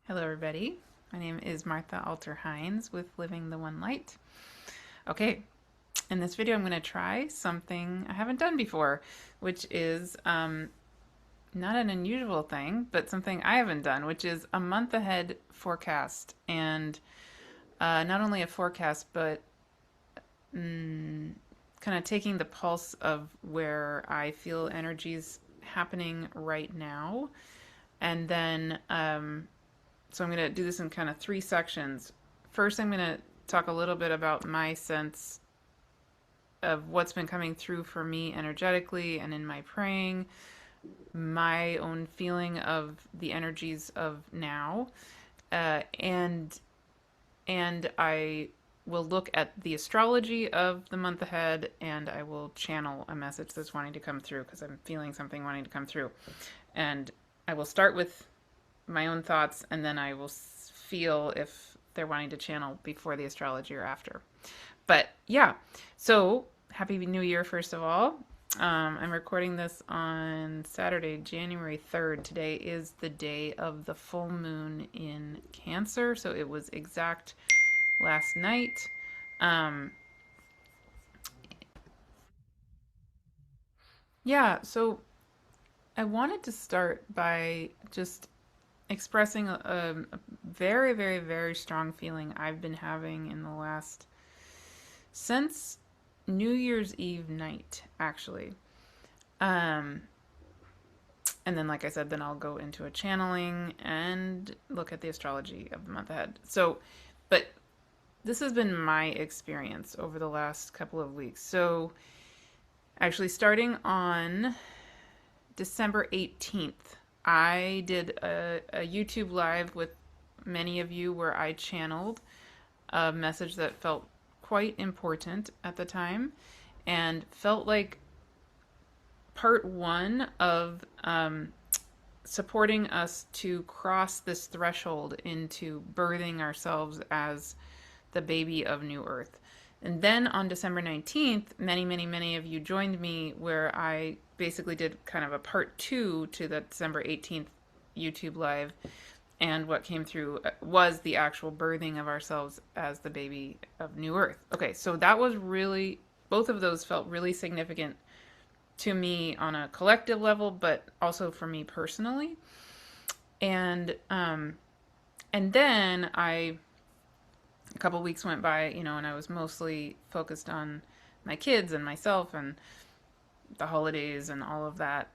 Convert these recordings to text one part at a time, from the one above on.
Hello, everybody. My name is Martha Alter Hines with Living the One Light. Okay, in this video, I'm going to try something I haven't done before, which is not an unusual thing, but something I haven't done, which is a month ahead forecast. And not only a forecast, but kind of taking the pulse of where I feel energies happening right now. And then so I'm going to do this in kind of three sections. First, I'm going to talk a little bit about my sense of what's been coming through for me energetically and in my praying, my own feeling of the energies of now, and I will look at the astrology of the month ahead, and I will channel a message that's wanting to come through because I'm feeling something wanting to come through, and I will start with my own thoughts, and then I will feel if they're wanting to channel before the astrology or after. But yeah, so Happy New Year, first of all. I'm recording this on Saturday, January 3rd. Today is the day of the full moon in Cancer, so it was exact last night. Yeah, so I wanted to start by just expressing a very, very, very strong feeling I've been having in the last, since New Year's Eve night, actually. Um, and then, like I said, then I'll go into a channeling and look at the astrology of the month ahead. So, but this has been my experience over the last couple of weeks. So, actually, starting on December 18th, I did a YouTube live with many of you where I channeled a message that felt quite important at the time and felt like part one of supporting us to cross this threshold into birthing ourselves as the baby of New Earth. And then on December 19th, many of you joined me where I basically did kind of a part two to the December 18th YouTube live. And what came through was the actual birthing of ourselves as the baby of New Earth. Okay, so that was really, both of those felt really significant to me on a collective level, but also for me personally. And then a couple weeks went by, and I was mostly focused on my kids and myself and the holidays and all of that.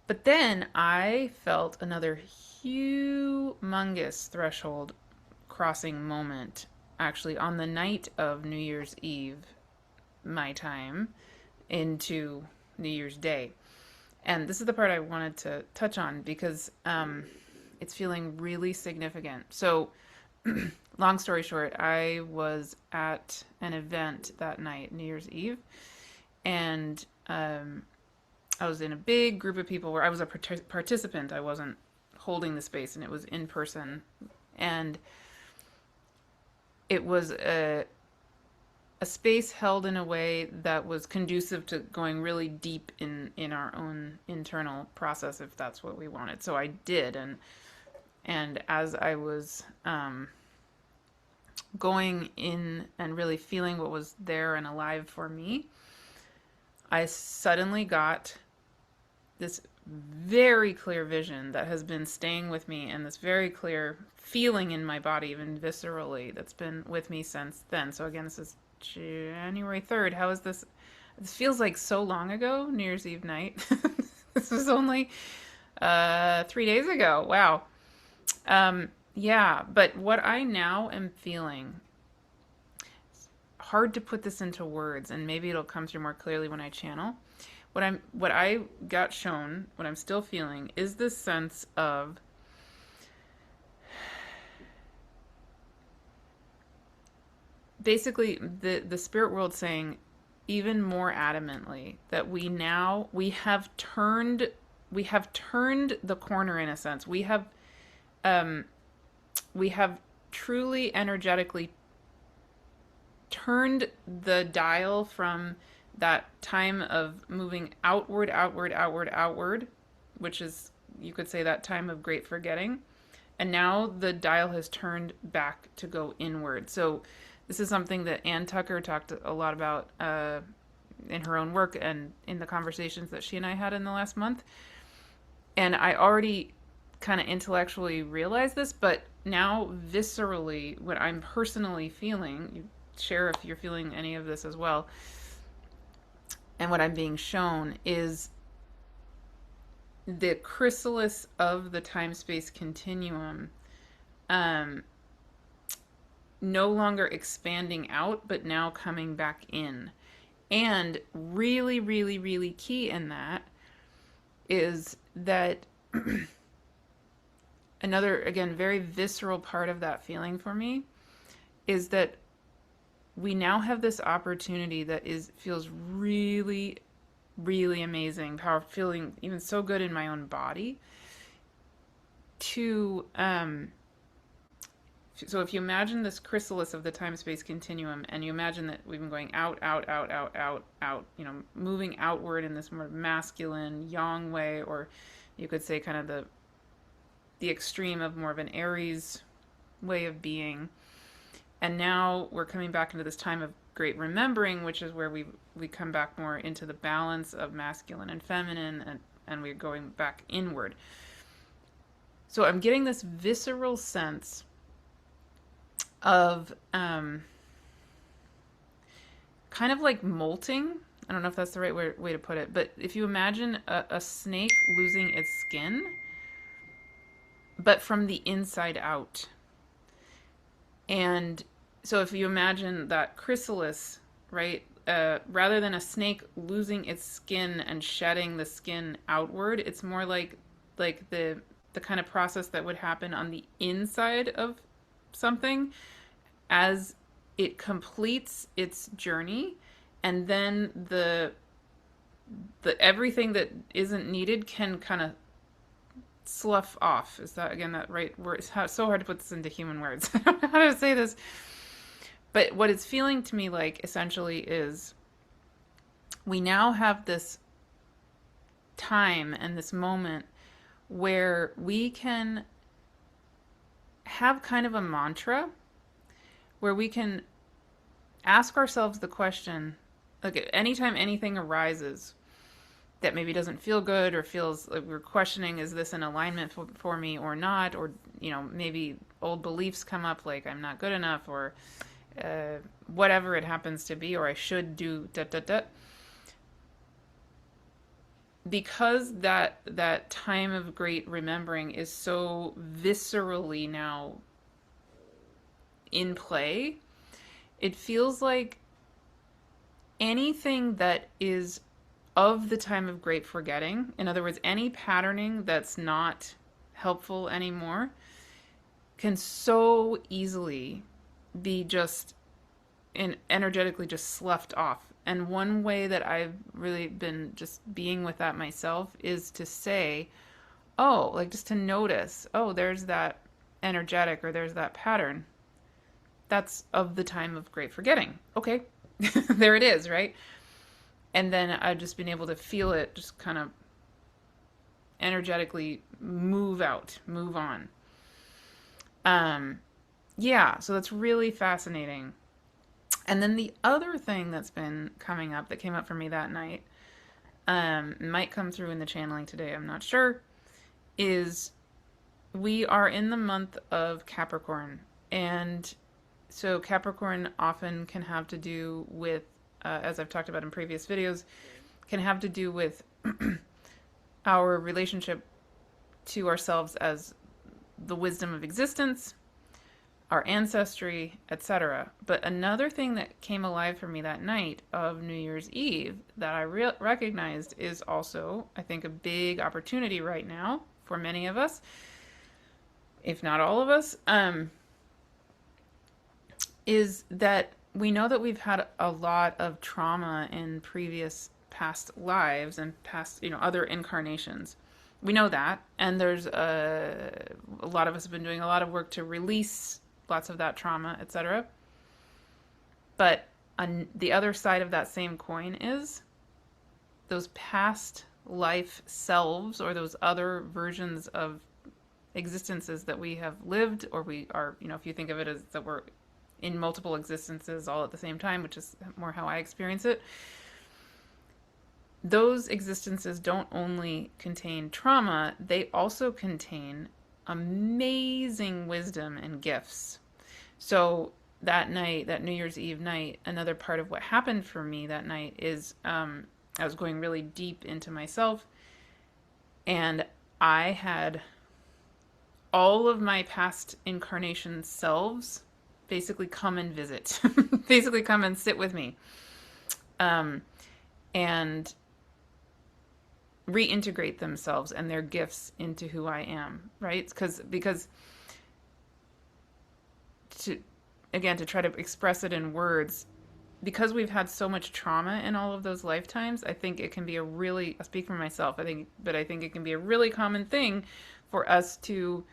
But then I felt another humongous threshold crossing moment actually on the night of New Year's Eve, my time, into New Year's Day. And this is the part I wanted to touch on because it's feeling really significant. So, long story short, I was at an event that night, New Year's Eve, and I was in a big group of people where I was a participant. I wasn't holding the space, and it was in person. And it was a space held in a way that was conducive to going really deep in our own internal process, if that's what we wanted. So I did, and as I was going in and really feeling what was there and alive for me, I suddenly got this very clear vision that has been staying with me, and this very clear feeling in my body, even viscerally, that's been with me since then. So again, this is January 3rd. How is this? This feels like so long ago, New Year's Eve night. This was only 3 days ago. Wow. Yeah, but what I now am feeling, hard to put this into words, and maybe it'll come through more clearly when I channel. What I got shown, what I'm still feeling, is this sense of basically the spirit world saying even more adamantly that we have turned the corner, in a sense. We have truly energetically turned the dial from that time of moving outward, which is you could say, that time of great forgetting. And now the dial has turned back to go inward. So this is something that Ann Tucker talked a lot about in her own work and in the conversations that she and I had in the last month. And I already kind of intellectually realized this, but now viscerally, what I'm personally feeling, you share if you're feeling any of this as well, and what I'm being shown is the chrysalis of the time-space continuum no longer expanding out, but now coming back in. And really, really, really key in that is that another, again, very visceral part of that feeling for me is that we now have this opportunity that feels really, really amazing, powerful, feeling even so good in my own body to so if you imagine this chrysalis of the time-space continuum, and you imagine that we've been going out, out, out, out, out, out, moving outward in this more masculine, yang way, or you could say kind of the extreme of more of an Aries way of being. And now we're coming back into this time of great remembering, which is where we come back more into the balance of masculine and feminine, and we're going back inward. So I'm getting this visceral sense of kind of like molting. I don't know if that's the right way to put it, but if you imagine a snake losing its skin, but from the inside out. And so if you imagine that chrysalis, right, rather than a snake losing its skin and shedding the skin outward, it's more like the kind of process that would happen on the inside of something as it completes its journey, and then the everything that isn't needed can kind of slough off. Is that, again, that right word? It's so hard to put this into human words. I don't know how to say this. But what it's feeling to me like essentially is we now have this time and this moment where we can have kind of a mantra where we can ask ourselves the question, like anytime anything arises that maybe doesn't feel good or feels like we're questioning, is this in alignment for me or not? Or, maybe old beliefs come up like I'm not good enough, or whatever it happens to be, or I should do da da da. Because that time of great remembering is so viscerally now in play, it feels like anything that is of the time of great forgetting, in other words, any patterning that's not helpful anymore, can so easily be just energetically just sloughed off. And one way that I've really been just being with that myself is to say, just to notice, there's that energetic, or there's that pattern. That's of the time of great forgetting. Okay, there it is, right? And then I've just been able to feel it just kind of energetically move out, move on. So that's really fascinating. And then the other thing that's been coming up, that came up for me that night, might come through in the channeling today, I'm not sure, is we are in the month of Capricorn. And so Capricorn often can have to do with, as I've talked about in previous videos, can have to do with our relationship to ourselves as the wisdom of existence, our ancestry, etc. But another thing that came alive for me that night of New Year's Eve that I recognized is also, I think, a big opportunity right now for many of us, if not all of us, is that we know that we've had a lot of trauma in previous past lives and past, other incarnations. We know that, and there's a lot of us have been doing a lot of work to release lots of that trauma, etc. But on the other side of that same coin is those past life selves, or those other versions of existences that we have lived, or we are, if you think of it as that we're in multiple existences all at the same time, which is more how I experience it, those existences don't only contain trauma, they also contain amazing wisdom and gifts. So that night, that New Year's Eve night, another part of what happened for me that night is I was going really deep into myself, and I had all of my past incarnation selves basically come and visit, basically come and sit with me, and reintegrate themselves and their gifts into who I am, right? Because to try to express it in words, because we've had so much trauma in all of those lifetimes, I think it can be I speak for myself, I think it can be a really common thing for us to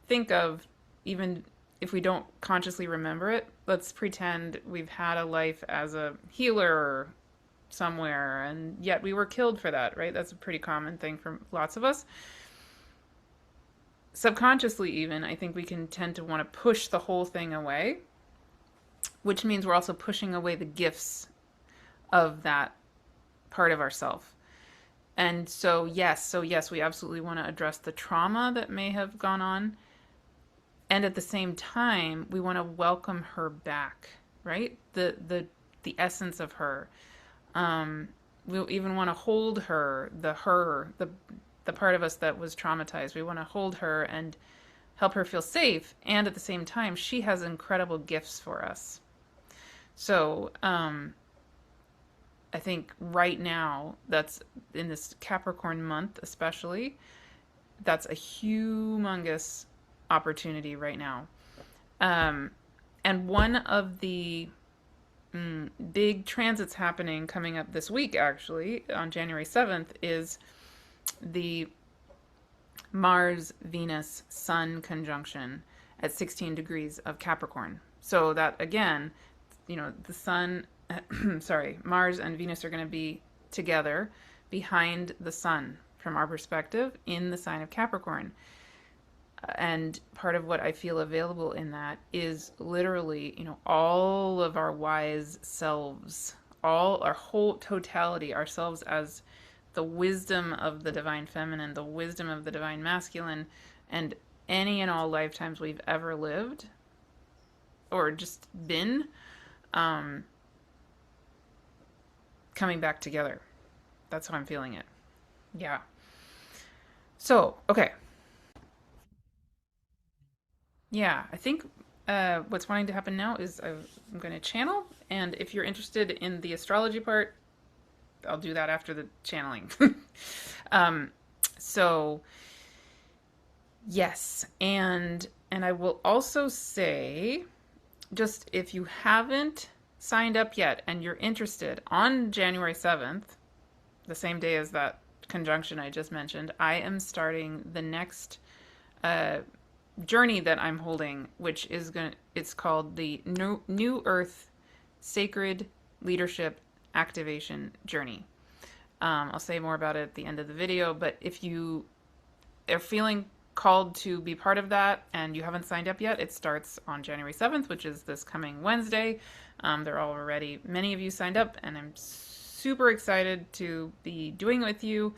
think of, even if we don't consciously remember it. Let's pretend we've had a life as a healer somewhere, and yet we were killed for that, right? That's a pretty common thing for lots of us. Subconsciously, even, I think we can tend to want to push the whole thing away, which means we're also pushing away the gifts of that part of ourself. And so yes, we absolutely want to address the trauma that may have gone on. And at the same time, we want to welcome her back, right? The essence of her. We even want to hold her, the part of us that was traumatized. We want to hold her and help her feel safe. And at the same time, she has incredible gifts for us. So, I think right now, that's in this Capricorn month, especially, that's a humongous opportunity right now. And one of the big transits coming up this week, actually, on January 7th, is the Mars-Venus Sun conjunction at 16 degrees of Capricorn. So that, again, the Sun, Mars and Venus are going to be together behind the Sun, from our perspective, in the sign of Capricorn. And part of what I feel available in that is literally, all of our wise selves, all our whole totality, ourselves as the wisdom of the divine feminine, the wisdom of the divine masculine, and any and all lifetimes we've ever lived or just been, coming back together. That's how I'm feeling it. Yeah. So, okay. Yeah, I think what's wanting to happen now is I'm going to channel, and if you're interested in the astrology part, I'll do that after the channeling. So, yes, and I will also say, just if you haven't signed up yet and you're interested, on January 7th, the same day as that conjunction I just mentioned, I am starting the next journey that I'm holding, which is it's called the New Earth Sacred Leadership Activation Journey. I'll say more about it at the end of the video, but if you are feeling called to be part of that and you haven't signed up yet, it starts on January 7th, which is this coming Wednesday. There are already many of you signed up, and I'm super excited to be doing it with you.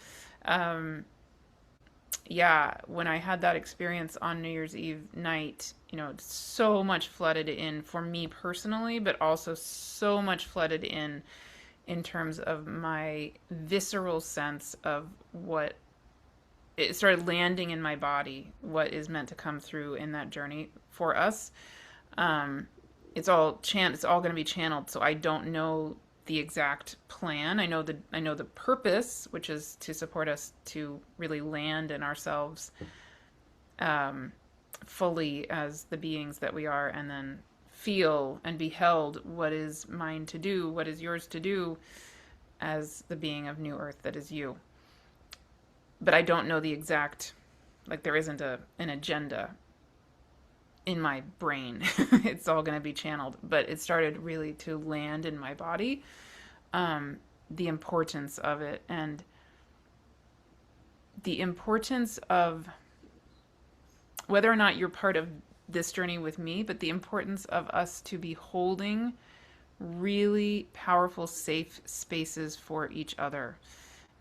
Yeah, when I had that experience on New Year's Eve night, so much flooded in for me personally, but also so much flooded in terms of my visceral sense of what it started landing in my body, what is meant to come through in that journey for us. It's all going to be channeled, so I don't know the exact plan. I know the purpose, which is to support us to really land in ourselves fully as the beings that we are, and then feel and be held what is mine to do, what is yours to do as the being of New Earth that is you. But I don't know the exact, there isn't an agenda in my brain. It's all going to be channeled, but it started really to land in my body, the importance of it. And the importance of whether or not you're part of this journey with me, but the importance of us to be holding really powerful, safe spaces for each other.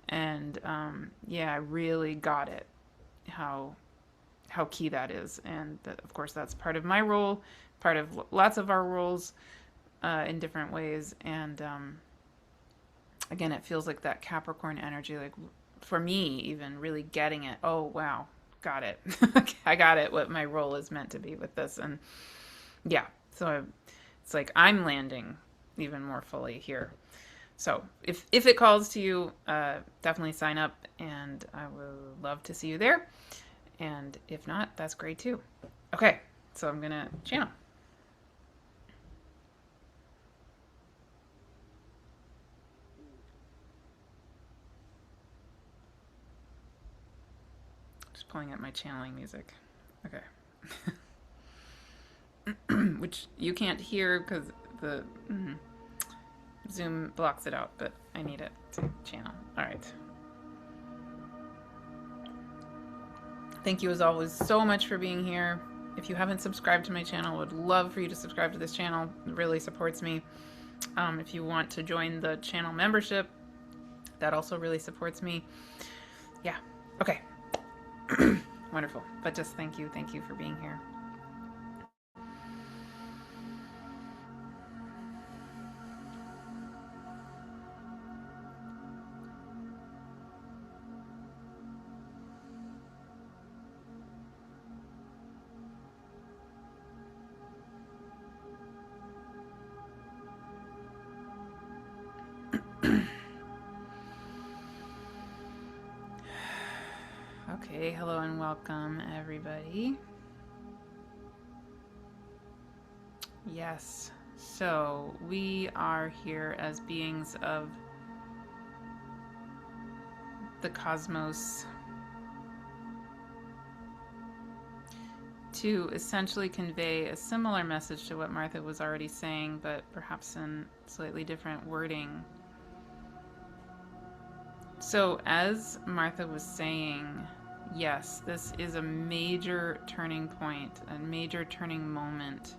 And yeah, I really got it how key that is, and that, of course, that's part of my role, part of lots of our roles in different ways. And again, it feels like that Capricorn energy, like for me, even really getting it. Oh wow, got it. I got it. What my role is meant to be with this, and yeah, so it's like I'm landing even more fully here. So if it calls to you, definitely sign up, and I would love to see you there. And if not, that's great too. Okay, so I'm gonna channel. Just pulling up my channeling music. Okay. Which you can't hear because the Zoom blocks it out, but I need it to channel. All right. Thank you as always so much for being here. If you haven't subscribed to my channel, I would love for you to subscribe to this channel. It really supports me. If you want to join the channel membership, that also really supports me. Yeah. Okay. Wonderful. But just thank you for being here. Okay, hello and welcome everybody. Yes, so we are here as beings of the cosmos to essentially convey a similar message to what Martha was already saying, but perhaps in slightly different wording. So as Martha was saying, yes, this is a major turning point, a major turning moment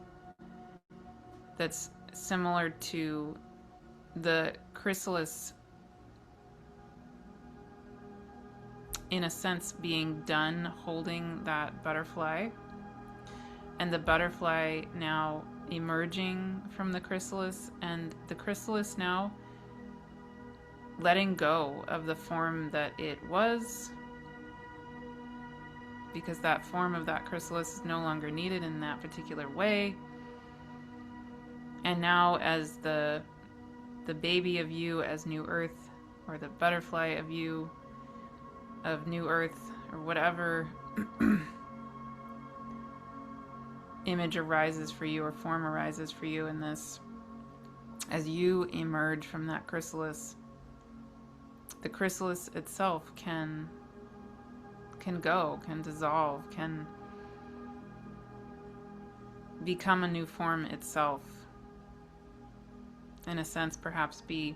that's similar to the chrysalis, in a sense, being done holding that butterfly, and the butterfly now emerging from the chrysalis, and the chrysalis now letting go of the form that it was, because that form of that chrysalis is no longer needed in that particular way. And now as the baby of you as New Earth, or the butterfly of you of New Earth, or whatever image arises for you or form arises for you in this, as you emerge from that chrysalis, the chrysalis itself can go, can dissolve, can become a new form itself. In a sense, perhaps be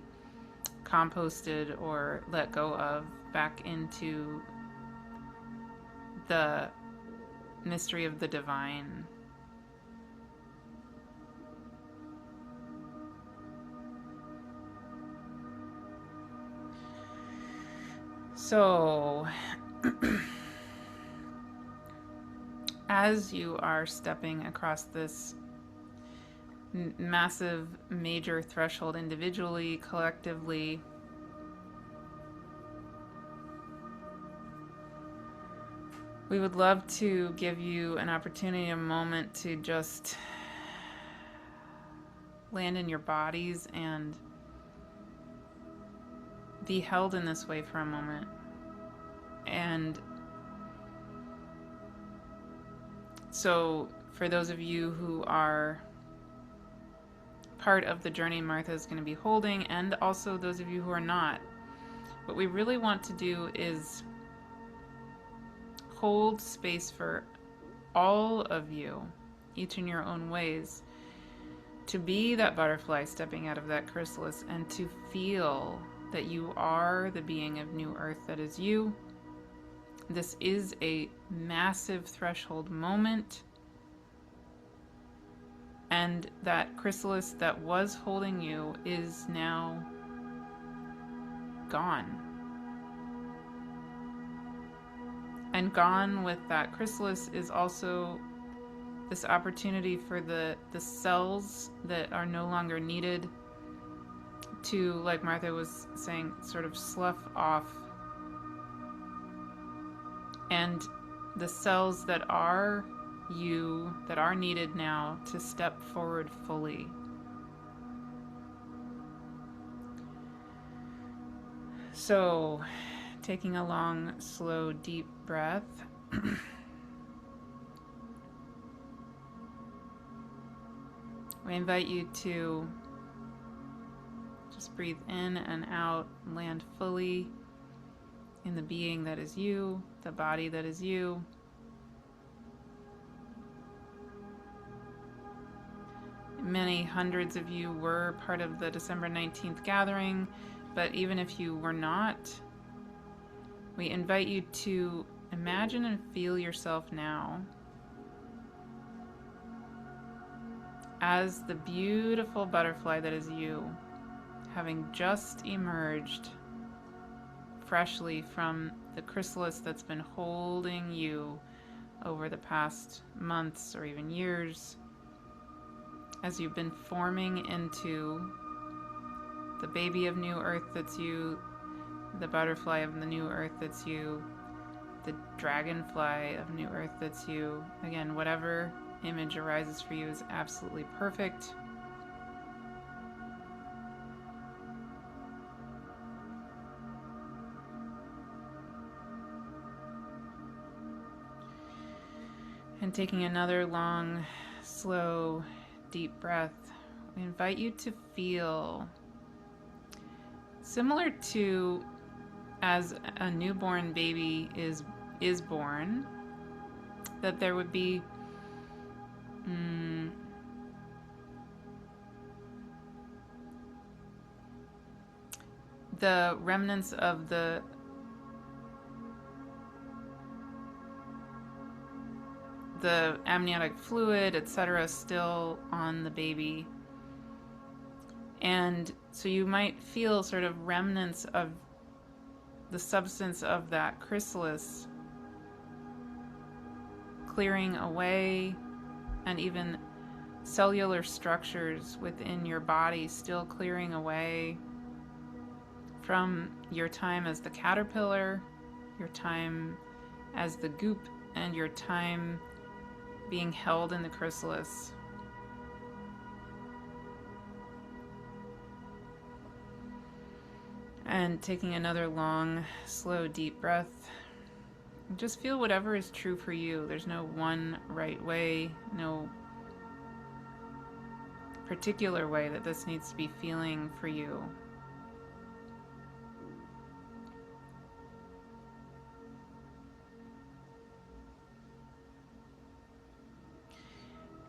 composted or let go of back into the mystery of the divine. So as you are stepping across this massive, major threshold individually, collectively, we would love to give you an opportunity, a moment to just land in your bodies and be held in this way for a moment. And so for those of you who are part of the journey Martha is going to be holding, and also those of you who are not, what we really want to do is hold space for all of you, each in your own ways, to be that butterfly stepping out of that chrysalis, and to feel that you are the being of New Earth that is you, This is a massive threshold moment, and that chrysalis that was holding you is now gone. And gone with that chrysalis is also this opportunity for the cells that are no longer needed to, like Martha was saying, sort of slough off. And the cells that are you, that are needed now to step forward fully. So, taking a long, slow, deep breath. We invite you to just breathe in and out, land fully in the being that is you, the body that is you. Many hundreds of you were part of the December 19th gathering, but even if you were not, we invite you to imagine and feel yourself now as the beautiful butterfly that is you, having just emerged freshly from the chrysalis that's been holding you over the past months or even years, as you've been forming into the baby of new earth that's you, the butterfly of the new earth that's you, the dragonfly of new earth that's you. Again, whatever image arises for you is absolutely perfect. And taking another long, slow, deep breath, we invite you to feel similar to as a newborn baby is born, that there would be the remnants of the amniotic fluid, etc., still on the baby. And so you might feel sort of remnants of the substance of that chrysalis clearing away, and even cellular structures within your body still clearing away from your time as the caterpillar, your time as the goop, and your time being held in the chrysalis. And taking another long, slow, deep breath. Just feel whatever is true for you. There's no one right way, no particular way that this needs to be feeling for you.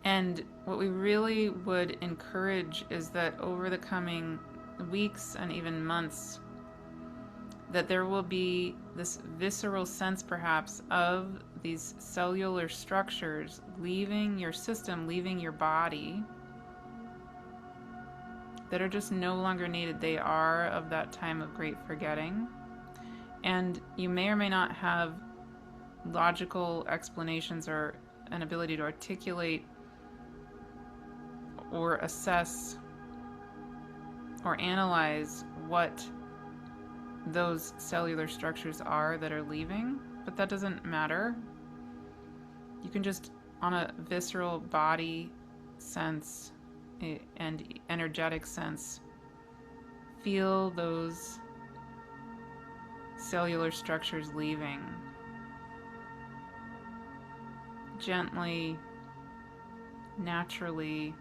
And what we really would encourage is that over the coming weeks and even months, that there will be this visceral sense perhaps of these cellular structures leaving your system, leaving your body, that are just no longer needed. They are of that time of great forgetting. And you may or may not have logical explanations or an ability to articulate or assess or analyze what those cellular structures are that are leaving, but that doesn't matter. You can just, on a visceral body sense and energetic sense, feel those cellular structures leaving. Gently, naturally.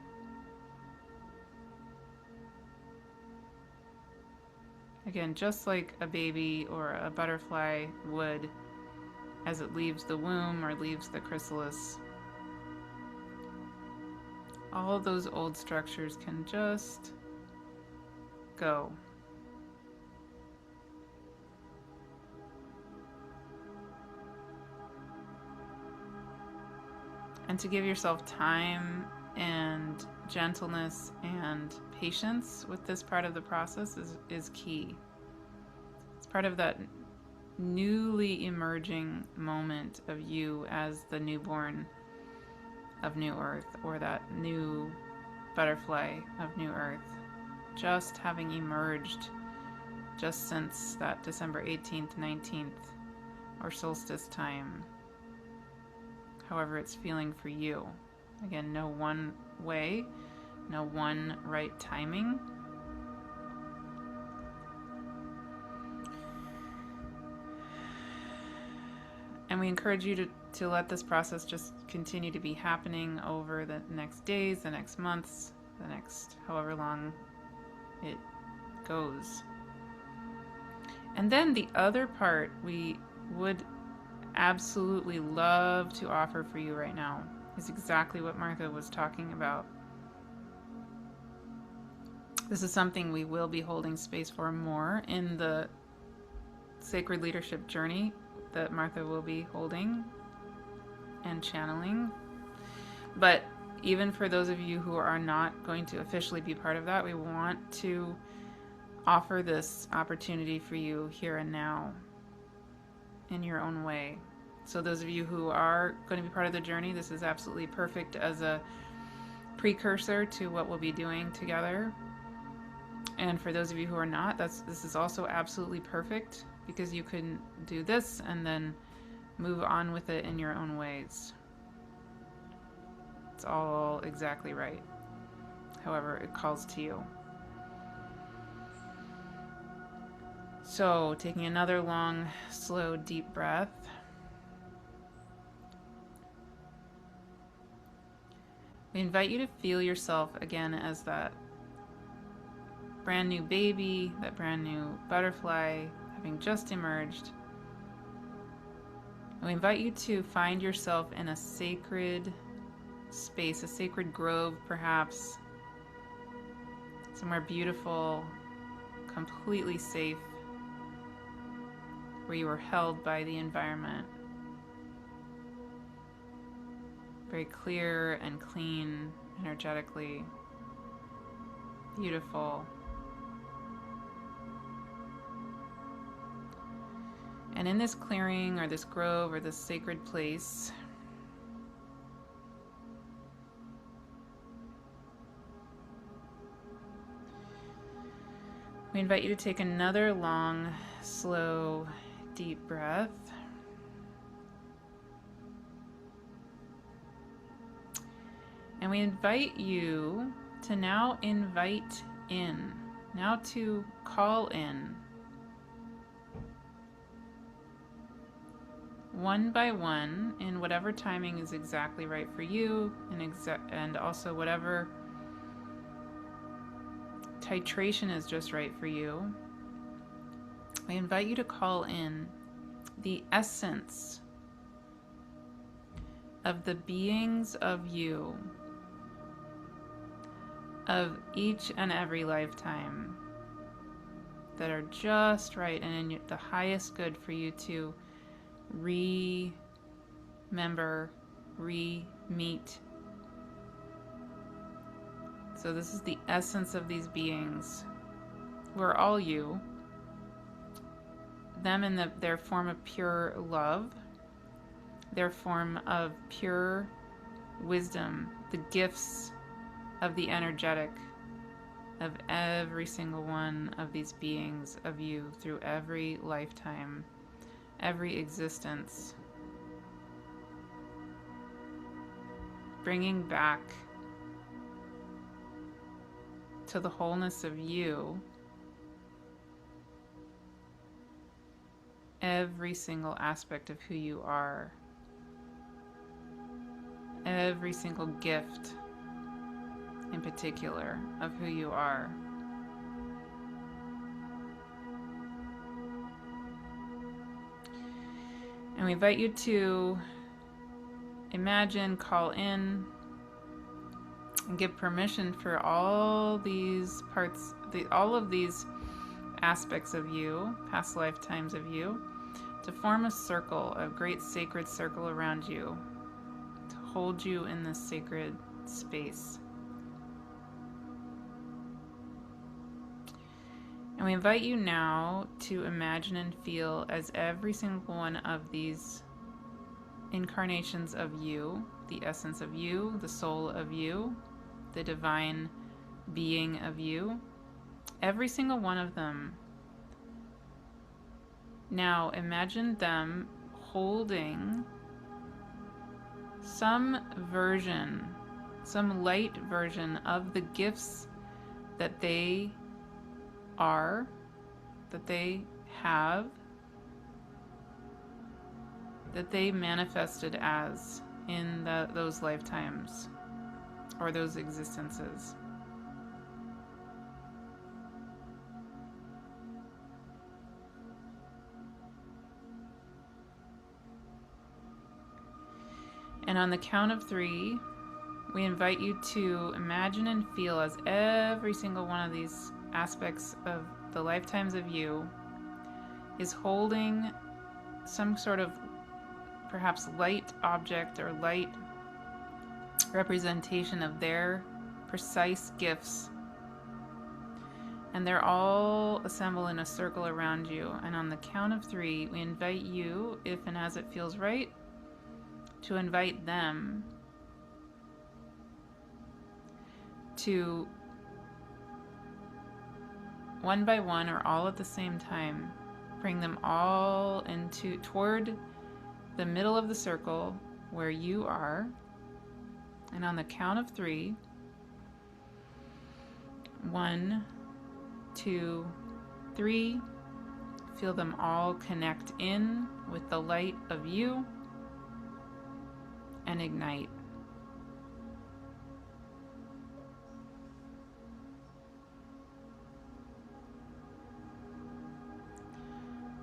Again, just like a baby or a butterfly would as it leaves the womb or leaves the chrysalis. All of those old structures can just go. and to give yourself time and gentleness and patience with this part of the process is key. It's part of that newly emerging moment of you as the newborn of New Earth, or that new butterfly of New Earth, just having emerged just since that December 18th, 19th, or solstice time, however it's feeling for you. Again, no one way, no one right timing. And we encourage you to let this process just continue to be happening over the next days, the next months, the next however long it goes. And then the other part we would absolutely love to offer for you right now is exactly what Martha was talking about. This is something we will be holding space for more in the sacred leadership journey that Martha will be holding and channeling. But even for those of you who are not going to officially be part of that, we want to offer this opportunity for you here and now in your own way. So those of you who are going to be part of the journey, this is absolutely perfect as a precursor to what we'll be doing together. And for those of you who are not, this is also absolutely perfect, because you can do this and then move on with it in your own ways. It's all exactly right, however it calls to you. So, taking another long, slow, deep breath. We invite you to feel yourself again as that brand new baby, that brand new butterfly, having just emerged. And we invite you to find yourself in a sacred space, a sacred grove perhaps, somewhere beautiful, completely safe, where you are held by the environment. Very clear and clean energetically. Beautiful. And in this clearing or this grove or this sacred place, we invite you to take another long, slow, deep breath. And we invite you to now invite in, now to call in, one by one, in whatever timing is exactly right for you, and also whatever titration is just right for you. I invite you to call in the essence of the beings of you, of each and every lifetime, that are just right and in the highest good for you to remember, re-meet. So this is the essence of these beings, who are all you, them in their form of pure love, their form of pure wisdom, the gifts of the energetic of every single one of these beings of you through every lifetime, every existence. Bringing back to the wholeness of you every single aspect of who you are, every single gift in particular of who you are. And we invite you to imagine, call in, and give permission for all these parts, all of these aspects of you, past lifetimes of you, to form a circle, a great sacred circle around you, to hold you in this sacred space. And we invite you now to imagine and feel as every single one of these incarnations of you, the essence of you, the soul of you, the divine being of you, every single one of them. Now imagine them holding some version, some light version of the gifts that they are, that they have, that they manifested as in those lifetimes or those existences. And on the count of 3, we invite you to imagine and feel as every single one of these aspects of the lifetimes of you is holding some sort of perhaps light object or light representation of their precise gifts. And they're all assembled in a circle around you. And on the count of 3, we invite you, if and as it feels right, to invite them to, one by one or all at the same time, bring them all toward the middle of the circle where you are. And on the count of 3, 1, 2, 3, feel them all connect in with the light of you and ignite.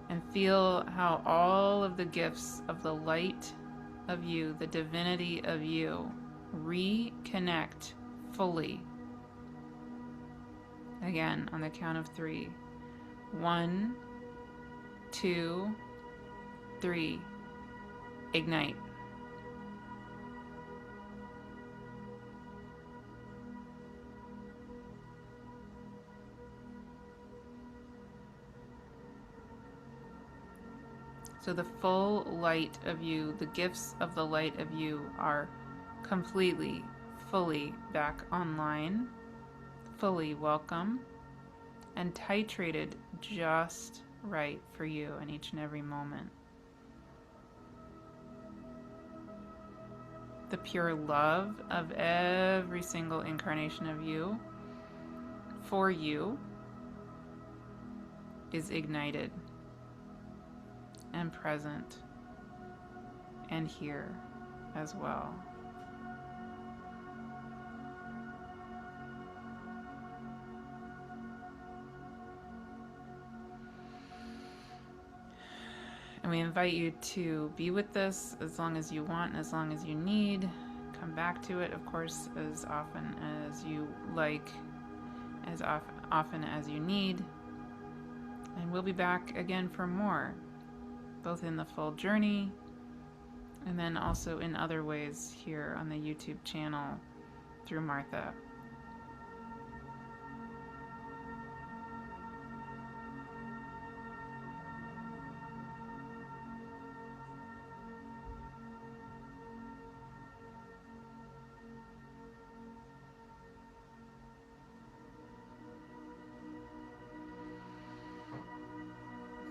And feel how all of the gifts of the light of you, the divinity of you, reconnect fully. Again, on the count of 3. 1, 2, 3. Ignite. So the full light of you, the gifts of the light of you are completely, fully back online, fully welcome, and titrated just right for you in each and every moment. The pure love of every single incarnation of you, for you, is ignited and present and here as well. And we invite you to be with this as long as you want and as long as you need. Come back to it, of course, as often as you like, as often as you need. And we'll be back again for more, both in the full journey and then also in other ways here on the YouTube channel through Martha.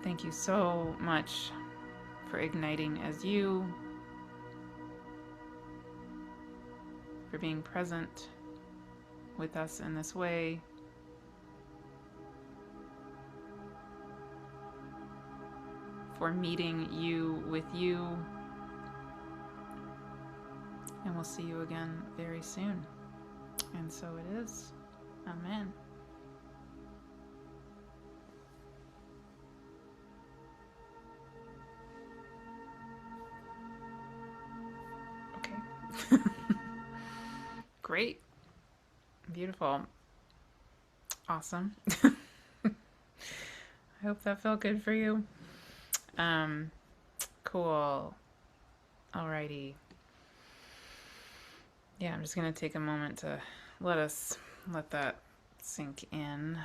Thank you so much for igniting as you, for being present with us in this way, for meeting you with you, and we'll see you again very soon. And so it is. Amen. Great. Beautiful. Awesome. I hope that felt good for you. Cool. Alrighty. Yeah, I'm just going to take a moment to let that sink in.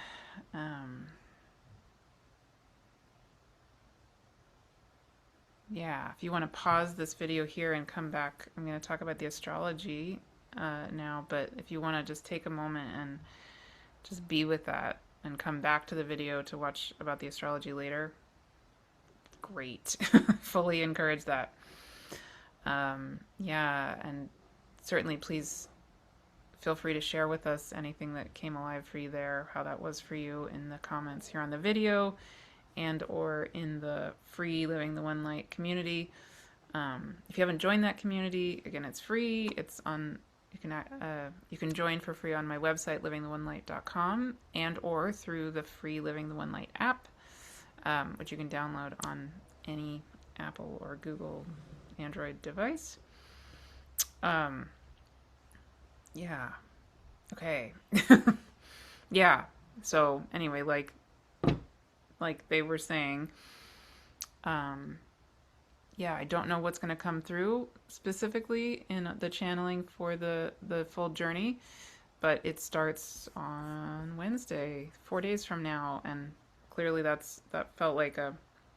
Yeah, if you want to pause this video here and come back, I'm going to talk about the astrology now, but if you want to just take a moment and just be with that and come back to the video to watch about the astrology later, great. Fully encourage that. Yeah, and certainly please feel free to share with us anything that came alive for you there, how that was for you in the comments here on the video and or in the free Living the One Light community. If you haven't joined that community, again, it's free. It's on, you can join for free on my website, livingtheonelight.com, and or through the free Living the One Light app, which you can download on any Apple or Google Android device. Yeah. Okay. Yeah. So anyway, like they were saying, yeah, I don't know what's going to come through specifically in the channeling for the full journey, but it starts on Wednesday, 4 days from now, and clearly that felt like a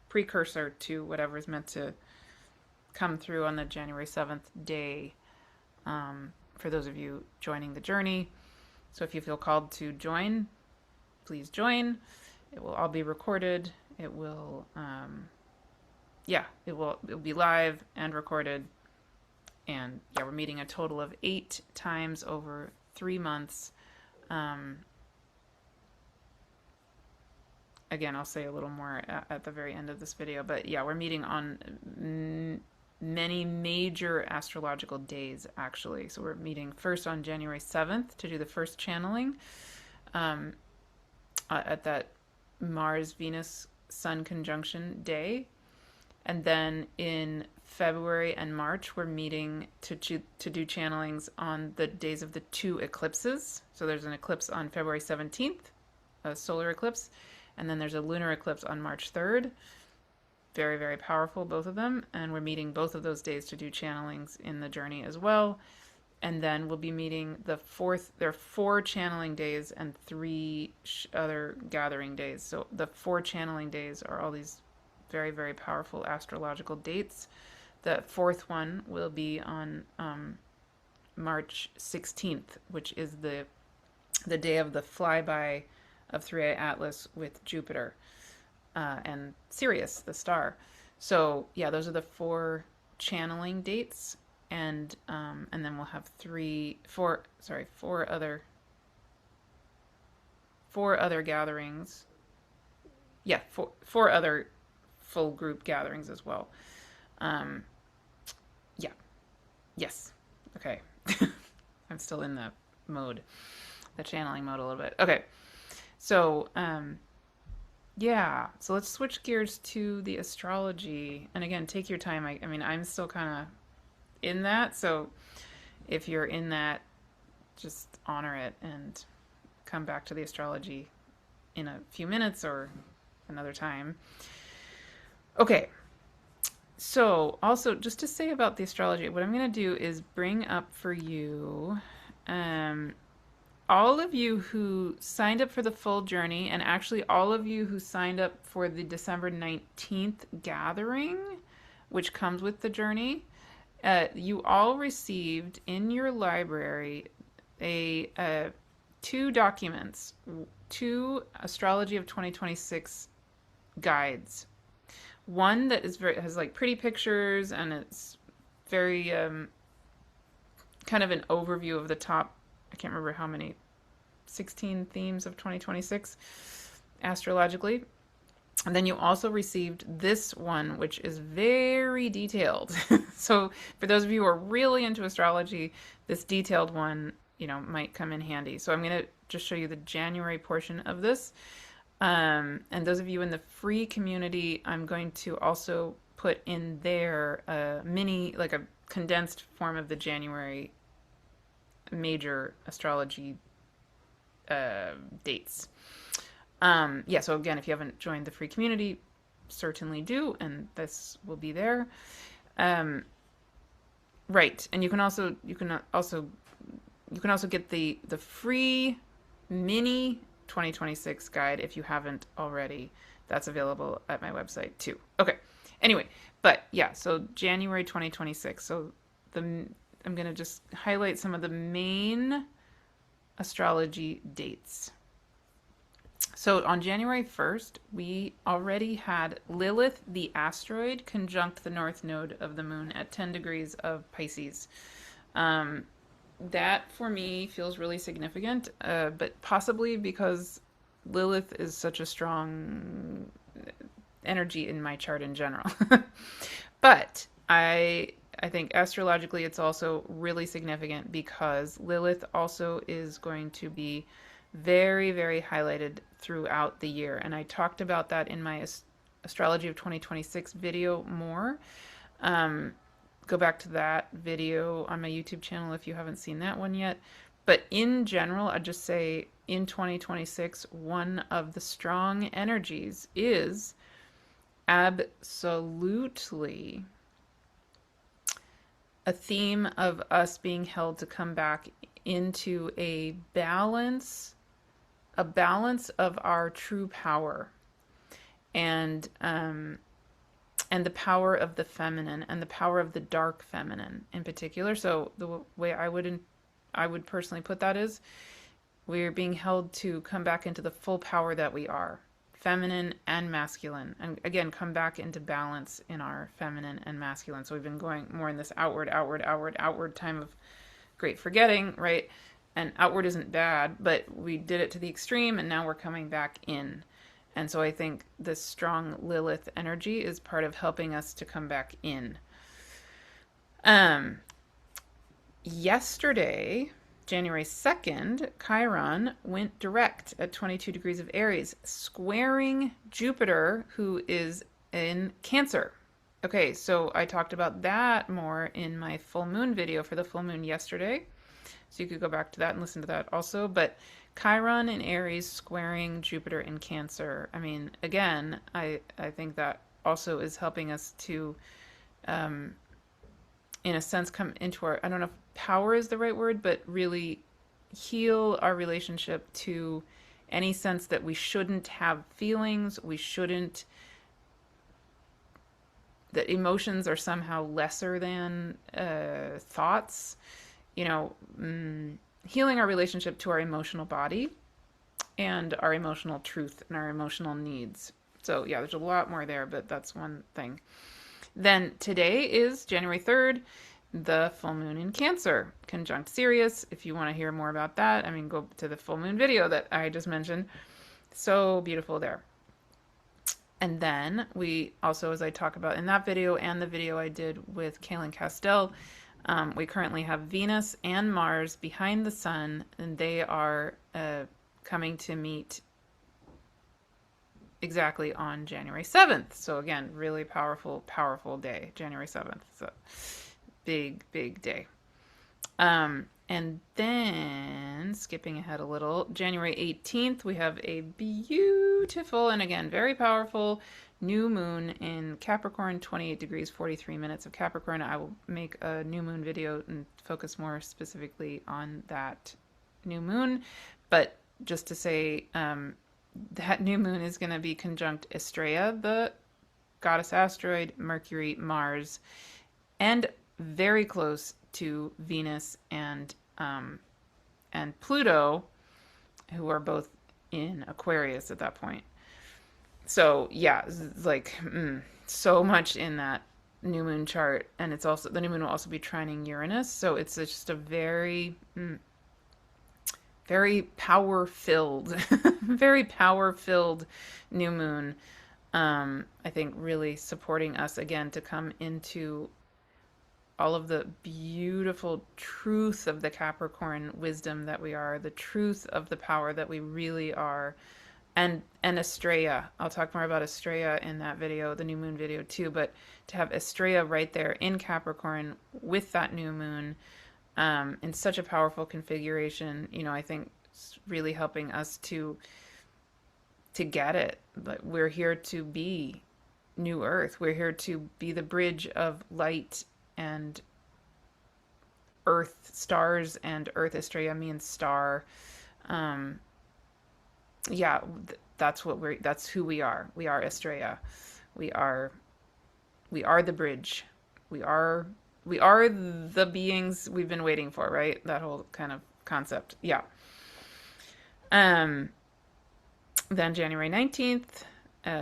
precursor to whatever's meant to come through on the January 7th day, for those of you joining the journey. So if you feel called to join, please join. It will all be recorded. It will, it'll be live and recorded. And yeah, we're meeting a total of 8 times over 3 months. Again, I'll say a little more at the very end of this video, but yeah, we're meeting on many major astrological days, actually. So we're meeting first on January 7th to do the first channeling, at that Mars-Venus Sun conjunction day. And then in February and March, we're meeting to do channelings on the days of the 2 eclipses. So there's an eclipse on February 17th, a solar eclipse, and then there's a lunar eclipse on March 3rd. Very, very powerful, both of them. And we're meeting both of those days to do channelings in the journey as well. And then we'll be meeting the 4th. There are 4 channeling days and 3 other gathering days. So the 4 channeling days are all these very, very powerful astrological dates. The 4th one will be on March 16th, which is the day of the flyby of 3i Atlas with Jupiter and Sirius, the star. So yeah, those are the 4 channeling dates, and then we'll have 4 other gatherings. Yeah, 4 other full group gatherings as well. Yeah. Yes. Okay. I'm still in the channeling mode a little bit. Okay. So, yeah. So let's switch gears to the astrology. And again, take your time. I mean, I'm still kind of in that. So if you're in that, just honor it and come back to the astrology in a few minutes or another time. Okay. So also just to say about the astrology, what I'm going to do is bring up for you, all of you who signed up for the full journey, and actually all of you who signed up for the December 19th gathering, which comes with the journey, you all received in your library 2 documents, 2 Astrology of 2026 guides. One that has like pretty pictures, and it's very kind of an overview of the top, I can't remember how many, 16 themes of 2026 astrologically. And then you also received this one, which is very detailed. So for those of you who are really into astrology, this detailed one, might come in handy. So I'm going to just show you the January portion of this. And those of you in the free community, I'm going to also put in there a like a condensed form of the January major astrology dates. Yeah, so again, if you haven't joined the free community, certainly do, and this will be there. Right, and you can also you can also get the free mini 2026 guide if you haven't already. That's available at my website too. Okay. Anyway, but yeah, so January 2026. So the I'm going to just highlight some of the main astrology dates. So on January 1st, we already had Lilith, the asteroid, conjunct the north node of the moon at 10 degrees of Pisces. That for me feels really significant, but possibly because Lilith is such a strong energy in my chart in general. But I think astrologically it's also really significant because Lilith also is going to be very, very highlighted throughout the year. And I talked about that in my Astrology of 2026 video more. Go back to that video on my YouTube channel if you haven't seen that one yet. But in general, I'd just say in 2026, one of the strong energies is absolutely a theme of us being held to come back into a balance of our true power, and the power of the feminine and the power of the dark feminine in particular. So the way I would personally put that is we're being held to come back into the full power that we are, feminine and masculine, and again come back into balance in our feminine and masculine. So we've been going more in this outward time of great forgetting, right? And outward isn't bad, but we did it to the extreme and now we're coming back in. And so I think this strong Lilith energy is part of helping us to come back in. Yesterday, January 2nd, Chiron went direct at 22 degrees of Aries, squaring Jupiter, who is in Cancer. Okay, so I talked about that more in my full moon video for the full moon yesterday. So you could go back to that and listen to that also. But Chiron in Aries squaring Jupiter in Cancer. I mean, again, I think that also is helping us to, in a sense, come into our, I don't know if power is the right word, but really heal our relationship to any sense that we shouldn't have feelings, that emotions are somehow lesser than thoughts. Healing our relationship to our emotional body and our emotional truth and our emotional needs. So yeah, there's a lot more there, but that's one thing. Then today is January 3rd, the full moon in Cancer, conjunct Sirius. If you want to hear more about that, go to the full moon video that I just mentioned. So beautiful there. And then we also, as I talk about in that video and the video I did with Kaylin Castell, we currently have Venus and Mars behind the sun, and they are coming to meet exactly on January 7th. So again, really powerful, powerful day, January 7th. So big, big day. And then skipping ahead a little, January 18th, we have a beautiful and again, very powerful new moon in Capricorn, 28 degrees, 43 minutes of Capricorn. I will make a new moon video and focus more specifically on that new moon. But just to say, that new moon is going to be conjunct Estrella, the goddess asteroid, Mercury, Mars, and very close to Venus and Pluto, who are both in Aquarius at that point. So yeah, it's like so much in that new moon chart, and it's also the new moon will also be trining Uranus. So it's just a very, very power filled, very power filled new moon. I think really supporting us again to come into all of the beautiful truth of the Capricorn wisdom that we are, the truth of the power that we really are, and Estrella. I'll talk more about Estrella in that video, the new moon video too, but to have Estrella right there in Capricorn with that new moon, in such a powerful configuration, I think it's really helping us to get it. But we're here to be New Earth. We're here to be the bridge of light and Earth stars, and Earth Estrella means star. Um, yeah, that's who we are. We are Estrella. We are we are the bridge. We are we are the beings we've been waiting for, right? That whole kind of concept. Yeah. Um then January 19th,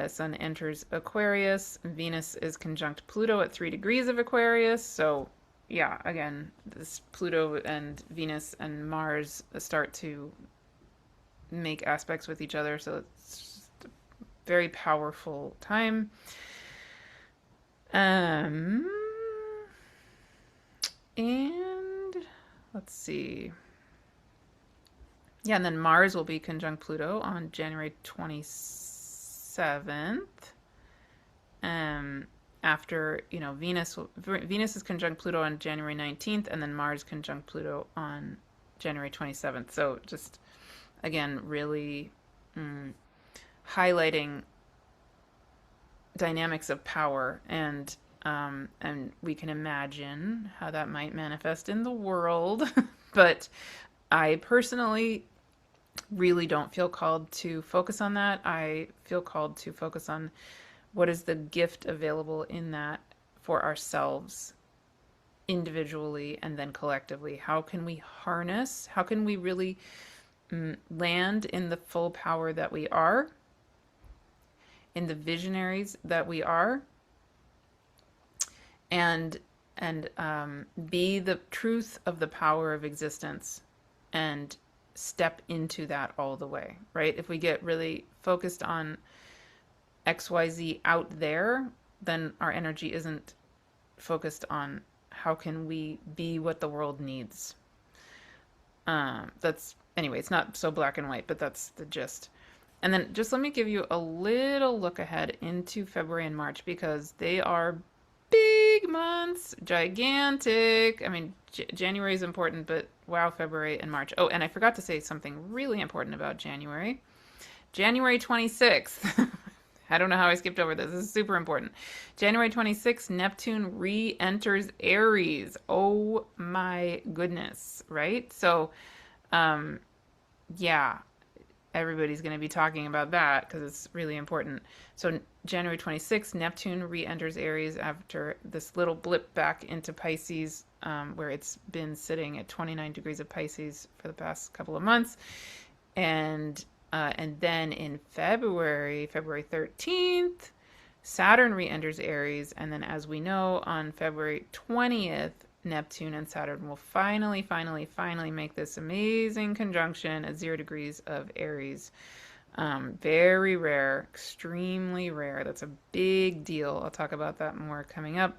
Sun enters Aquarius. Venus is conjunct Pluto at 3 degrees of Aquarius. So, yeah, again, this Pluto and Venus and Mars start to make aspects with each other. So it's a very powerful time. Um, and let's see. Yeah, and then Mars will be conjunct Pluto on January 27th. After, Venus is conjunct Pluto on January 19th, and then Mars conjunct Pluto on January 27th. So just, again, really highlighting dynamics of power, and we can imagine how that might manifest in the world. But I personally really don't feel called to focus on that. I feel called to focus on what is the gift available in that for ourselves individually and then collectively. How can we harness? How can we really land in the full power that we are, in the visionaries that we are, and be the truth of the power of existence and step into that all the way, right? If we get really focused on XYZ out there, then our energy isn't focused on how can we be what the world needs. Anyway, it's not so black and white, but that's the gist. And then just let me give you a little look ahead into February and March, because they are big months, gigantic. I mean, January is important, but wow, February and March. Oh, and I forgot to say something really important about January. January 26th. I don't know how I skipped over this. This is super important. January 26th, Neptune re-enters Aries. Oh my goodness, right? So, yeah, everybody's going to be talking about that because it's really important. So January 26th, Neptune re-enters Aries after this little blip back into Pisces, where it's been sitting at 29 degrees of Pisces for the past couple of months. And then in February 13th, Saturn re-enters Aries. And then, as we know, on February 20th, Neptune and Saturn will finally make this amazing conjunction at 0 degrees of Aries. Very rare, extremely rare. That's a big deal. I'll talk about that more coming up.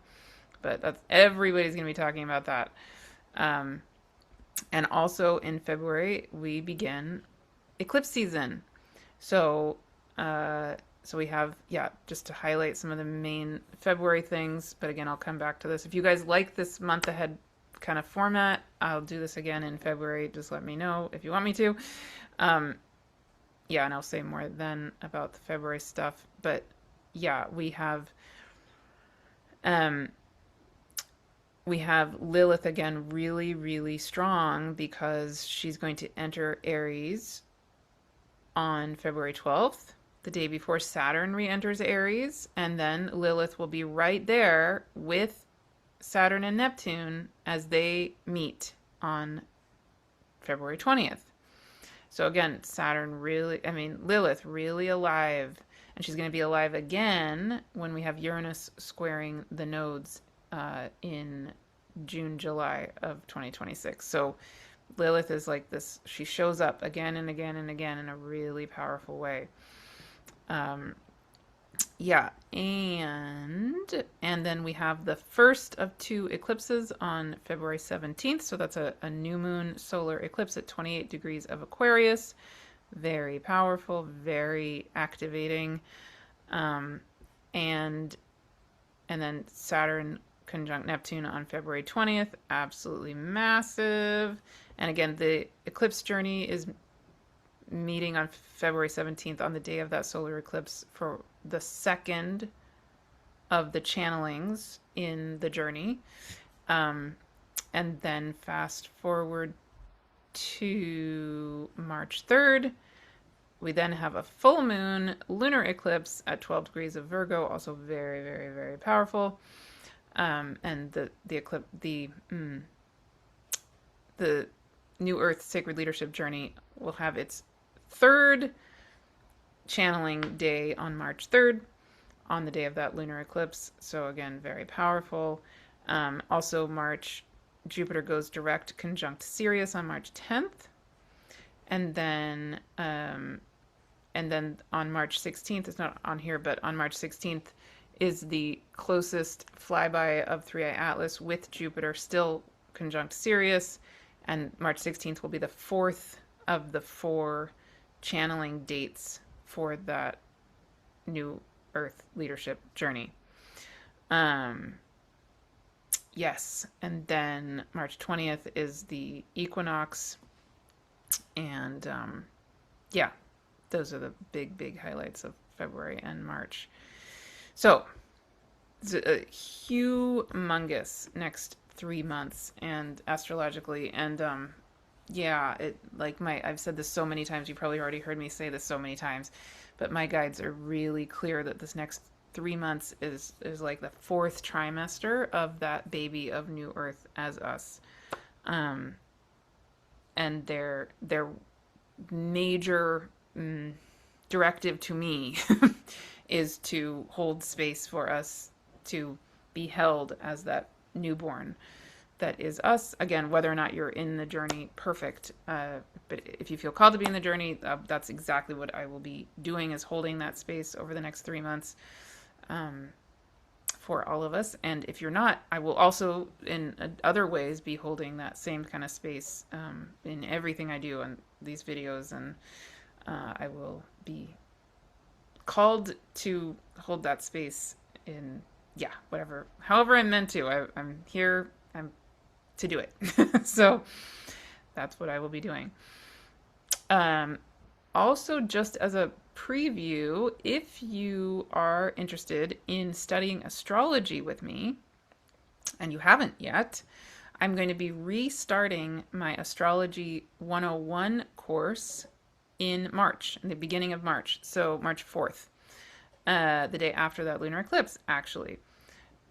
But everybody's going to be talking about that. And also in February, we begin eclipse season. So we have, just to highlight some of the main February things, but again, I'll come back to this. If you guys like this month ahead kind of format, I'll do this again in February. Just let me know if you want me to. And I'll say more then about the February stuff. But yeah, we have Lilith again really, really strong, because she's going to enter Aries on February 12th, the day before Saturn re-enters Aries, and then Lilith will be right there with Saturn and Neptune as they meet on February 20th. So again, Lilith really alive, and she's going to be alive again when we have Uranus squaring the nodes in June, July of 2026. So Lilith is like this. She shows up again and again and again in a really powerful way. And then we have the first of 2 eclipses on February 17th. So that's a new moon solar eclipse at 28 degrees of Aquarius. Very powerful, very activating. And then Saturn conjunct Neptune on February 20th. Absolutely massive. And again, the eclipse journey is meeting on February 17th on the day of that solar eclipse for the second of the channelings in the journey. And then fast forward to March 3rd, we then have a full moon lunar eclipse at 12 degrees of Virgo, also very, very, very powerful. And the eclipse, the New Earth Sacred Leadership Journey will have its third channeling day on March 3rd, on the day of that lunar eclipse. So again, very powerful. Also, Jupiter goes direct conjunct Sirius on March 10th, and then on March 16th, it's not on here, but on March 16th is the closest flyby of 3i Atlas with Jupiter still conjunct Sirius, and March 16th will be the fourth of the 4 channeling dates for that New Earth leadership journey. Yes, and then March 20th is the equinox, and yeah, those are the big highlights of February and March. So it's a humongous next 3 months, and astrologically, and yeah, I've said this so many times. You probably already heard me say this so many times, but my guides are really clear that this next 3 months is like the 4th trimester of that baby of New Earth as us, and their major directive to me is to hold space for us to be held as that newborn that is us. Again, whether or not you're in the journey, perfect. But if you feel called to be in the journey, that's exactly what I will be doing, is holding that space over the next 3 months for all of us. And if you're not, I will also, in other ways, be holding that same kind of space in everything I do on these videos. And I will be called to hold that space in, however I'm meant to. I'm here. I'm to do it. So that's what I will be doing. Also, just as a preview, if you are interested in studying astrology with me, and you haven't yet, I'm going to be restarting my Astrology 101 course in March, in the beginning of March. So March 4th, the day after that lunar eclipse, actually.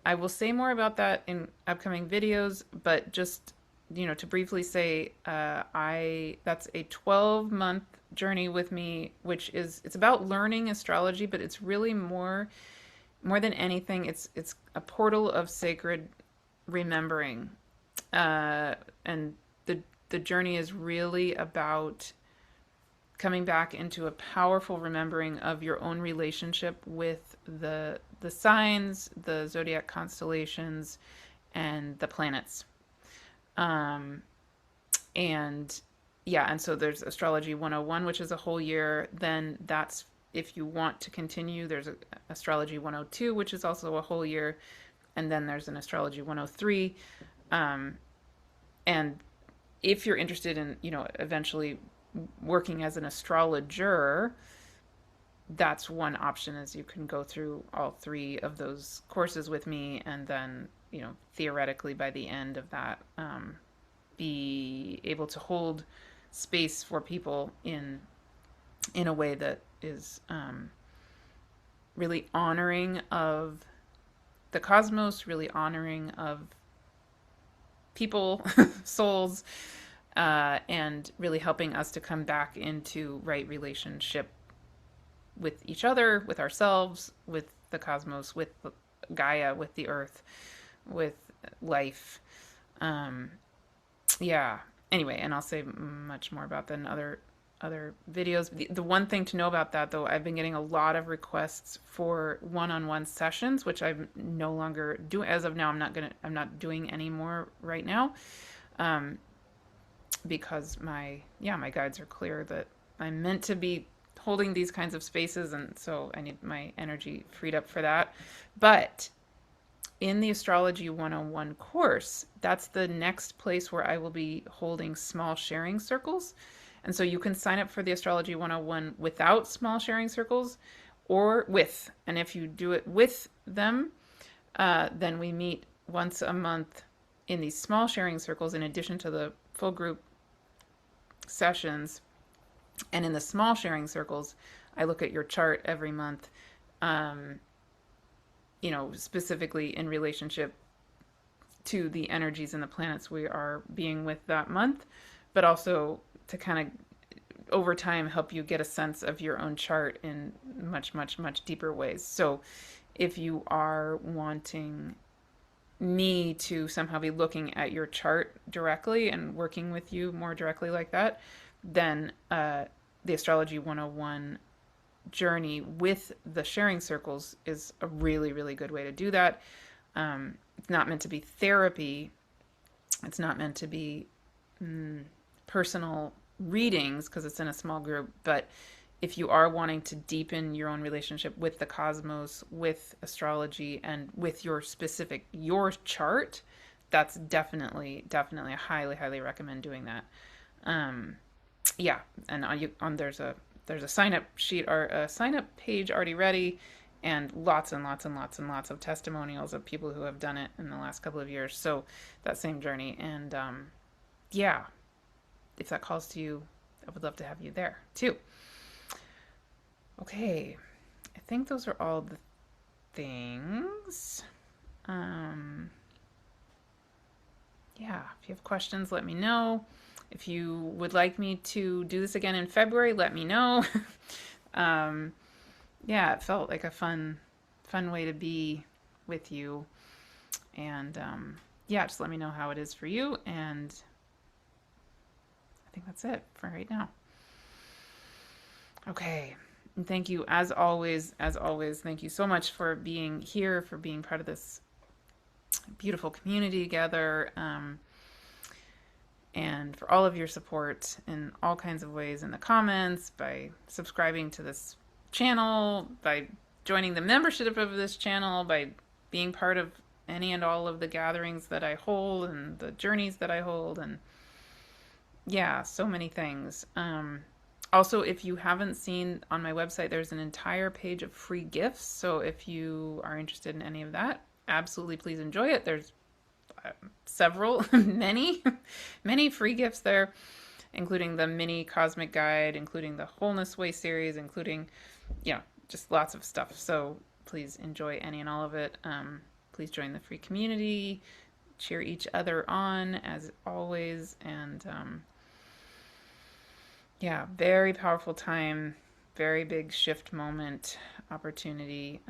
I will say more about that in upcoming videos, but just, to briefly say, that's a 12-month journey with me, which it's about learning astrology, but it's really more than anything, it's a portal of sacred remembering. And the journey is really about coming back into a powerful remembering of your own relationship with the signs, the zodiac constellations, and the planets. And so there's Astrology 101, which is a whole year. Then that's, if you want to continue, there's Astrology 102, which is also a whole year. And then there's an Astrology 103. And if you're interested in, eventually working as an astrologer, that's one option, is you can go through all 3 of those courses with me, and then, theoretically by the end of that, be able to hold space for people in a way that is really honoring of the cosmos, really honoring of people, souls, and really helping us to come back into right relationship with each other, with ourselves, with the cosmos, with Gaia, with the earth, with life. Anyway, and I'll say much more about that in other videos. The one thing to know about that, though, I've been getting a lot of requests for one-on-one sessions, which I'm no longer doing as of now. I'm not doing any more right now, because my guides are clear that I'm meant to be holding these kinds of spaces, and so I need my energy freed up for that. But in the Astrology 101 course, that's the next place where I will be holding small sharing circles. And so you can sign up for the Astrology 101 without small sharing circles, or with. And if you do it with them, then we meet once a month in these small sharing circles, in addition to the full group sessions, and in the small sharing circles, I look at your chart every month, um, specifically in relationship to the energies and the planets we are being with that month, but also to kind of over time help you get a sense of your own chart in much, much, much deeper ways. So if you are wanting me to somehow be looking at your chart directly and working with you more directly like that, then the Astrology 101 journey with the sharing circles is a really, really good way to do that. It's not meant to be therapy. It's not meant to be personal readings because it's in a small group. But if you are wanting to deepen your own relationship with the cosmos, with astrology, and with your chart, that's definitely, I highly, highly recommend doing that. Yeah, and there's a sign up sheet or a sign up page already ready, and lots and lots and lots and lots of testimonials of people who have done it in the last couple of years. So that same journey, and yeah, if that calls to you, I would love to have you there too. Okay, I think those are all the things. Yeah, if you have questions, let me know. If you would like me to do this again in February, let me know. Yeah, it felt like a fun way to be with you. And yeah, just let me know how it is for you. And I think that's it for right now. Okay. And thank you, as always, thank you so much for being here, for being part of this beautiful community together. And for all of your support in all kinds of ways in the comments, by subscribing to this channel, by joining the membership of this channel, by being part of any and all of the gatherings that I hold and the journeys that I hold, and yeah, so many things. Also, if you haven't seen on my website, there's an entire page of free gifts. So if you are interested in any of that, absolutely please enjoy it. There's several, many free gifts there, including the mini cosmic guide, including the Wholeness Way series, including, just lots of stuff. So please enjoy any and all of it. Please join the free community, cheer each other on as always. And yeah, very powerful time, very big shift moment, opportunity.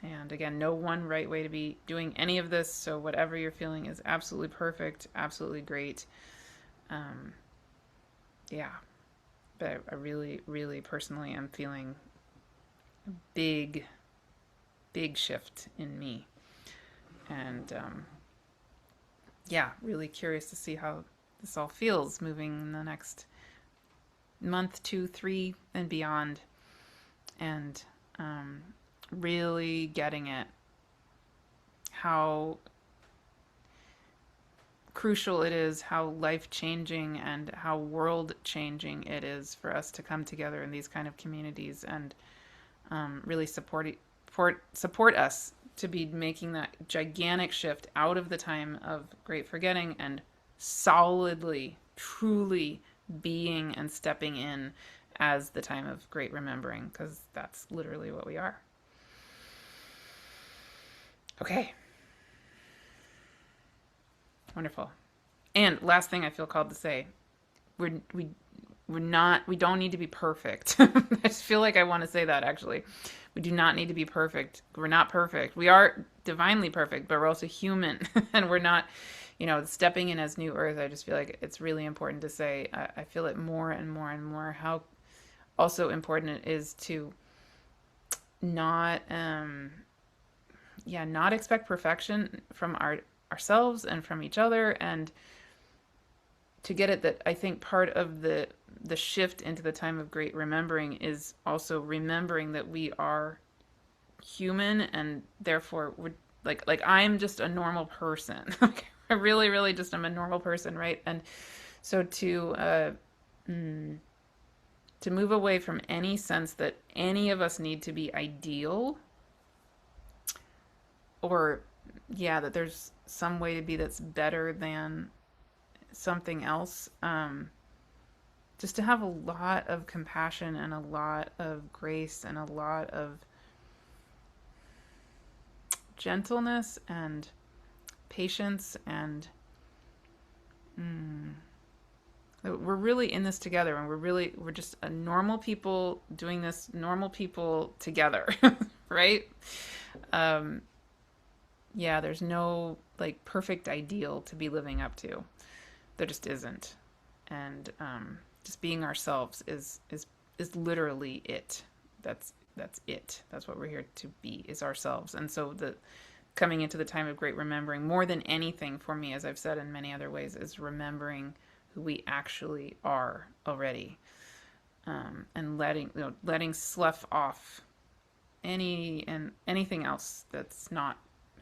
And again, no one right way to be doing any of this. So whatever you're feeling is absolutely perfect, absolutely great. Yeah, but I really, really personally am feeling a big shift in me. And yeah, really curious to see how this all feels moving in the next month, 2, 3, and beyond. And really getting it, how crucial it is, how life-changing and how world-changing it is for us to come together in these kind of communities and really support us to be making that gigantic shift out of the time of great forgetting and solidly, truly being and stepping in as the time of great remembering, because that's literally what we are. Okay. Wonderful. And last thing I feel called to say, we don't need to be perfect. I just feel like I want to say that actually. We do not need to be perfect. We're not perfect. We are divinely perfect, but we're also human. And we're not, stepping in as new earth. I just feel like it's really important to say, I feel it more and more and more, how also important it is to not expect perfection from ourselves and from each other, and to get it that I think part of the shift into the time of great remembering is also remembering that we are human, and therefore we're like I'm just a normal person. I really, really just am a normal person, right? And so to move away from any sense that any of us need to be ideal, or that there's some way to be that's better than something else. Just to have a lot of compassion and a lot of grace and a lot of gentleness and patience, and we're really in this together, and we're just a normal people doing this normal people together. Right? um yeah, there's no like perfect ideal to be living up to. There just isn't. And just being ourselves is literally it. That's it. That's what we're here to be, is ourselves. And so the coming into the time of great remembering, more than anything for me, as I've said in many other ways, is remembering who we actually are already, and letting slough off anything else that's not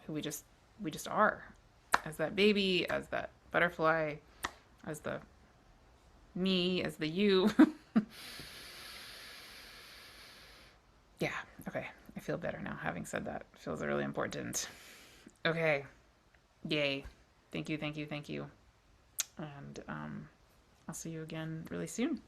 who we just are, as that baby, as that butterfly, as the me, as the you. Yeah, okay. I feel better now having said that. It feels really important. Okay. Yay. Thank you, thank you, thank you. And I'll see you again really soon.